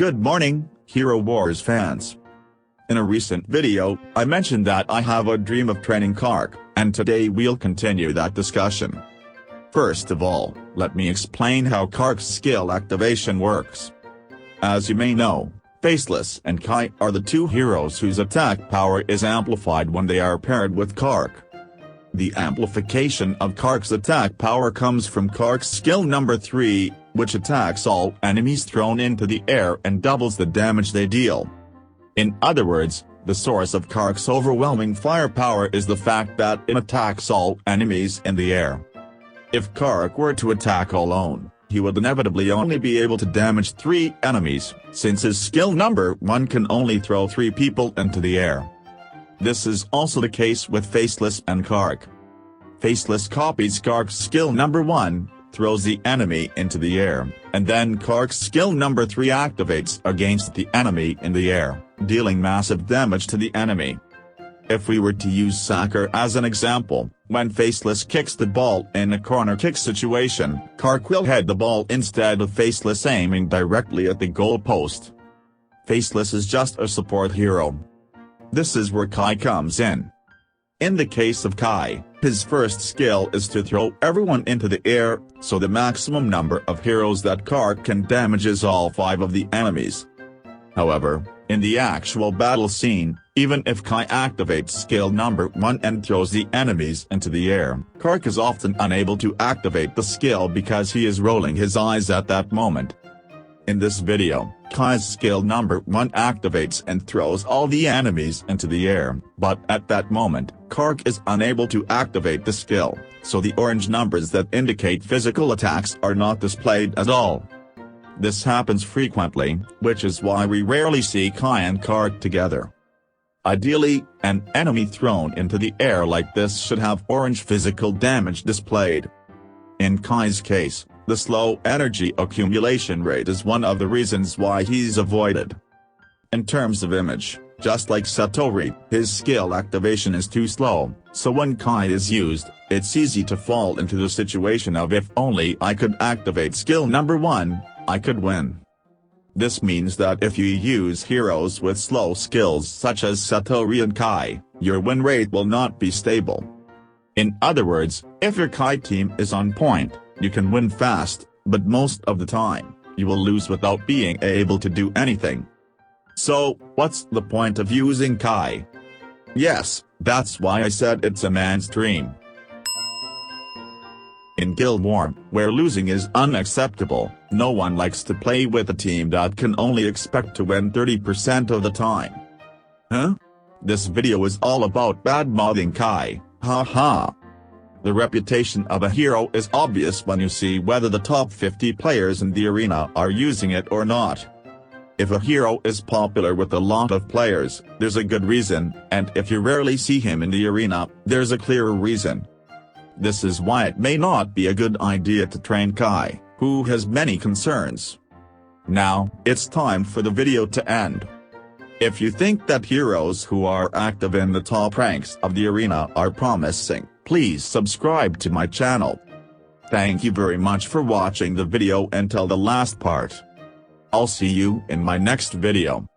Good morning, Hero Wars fans. In a recent video, I mentioned that I have a dream of training Kark, and today we'll continue that discussion. First of all, let me explain how Kark's skill activation works. As you may know, Faceless and Kai are the two heroes whose attack power is amplified when they are paired with Kark. The amplification of Kark's attack power comes from Kark's skill number 3, which attacks all enemies thrown into the air and doubles the damage they deal. In other words, the source of Kark's overwhelming firepower is the fact that it attacks all enemies in the air. If Kark were to attack alone, he would inevitably only be able to damage 3 enemies, since his skill number 1 can only throw 3 people into the air. This is also the case with Faceless and Kark. Faceless copies Kark's skill number 1, throws the enemy into the air, and then Kark's skill number 3 activates against the enemy in the air, dealing massive damage to the enemy. If we were to use soccer as an example, when Faceless kicks the ball in a corner kick situation, Kark will head the ball instead of Faceless aiming directly at the goal post. Faceless is just a support hero. This is where Kai comes in. In the case of Kai, his first skill is to throw everyone into the air, so the maximum number of heroes that Kark can damage is all 5 of the enemies. However, in the actual battle scene, even if Kai activates skill number 1 and throws the enemies into the air, Kark is often unable to activate the skill because he is rolling his eyes at that moment. In this video, Kai's skill number 1 activates and throws all the enemies into the air, but at that moment, Kark is unable to activate the skill, so the orange numbers that indicate physical attacks are not displayed at all. This happens frequently, which is why we rarely see Kai and Kark together. Ideally, an enemy thrown into the air like this should have orange physical damage displayed. In Kai's case, the slow energy accumulation rate is one of the reasons why he's avoided. In terms of image, just like Satori, his skill activation is too slow, so when Kai is used, it's easy to fall into the situation of if only I could activate skill number 1, I could win. This means that if you use heroes with slow skills such as Satori and Kai, your win rate will not be stable. In other words, if your Kai team is on point, you can win fast, but most of the time, you will lose without being able to do anything. So, what's the point of using Kai? Yes, that's why I said it's a man's dream. In Guild Wars, where losing is unacceptable, no one likes to play with a team that can only expect to win 30% of the time. Huh? This video is all about bad-mouthing Kai, haha. The reputation of a hero is obvious when you see whether the top 50 players in the arena are using it or not. If a hero is popular with a lot of players, there's a good reason, and if you rarely see him in the arena, there's a clearer reason. This is why it may not be a good idea to train Kai, who has many concerns. Now, it's time for the video to end. If you think that heroes who are active in the top ranks of the arena are promising, please subscribe to my channel. Thank you very much for watching the video until the last part. I'll see you in my next video.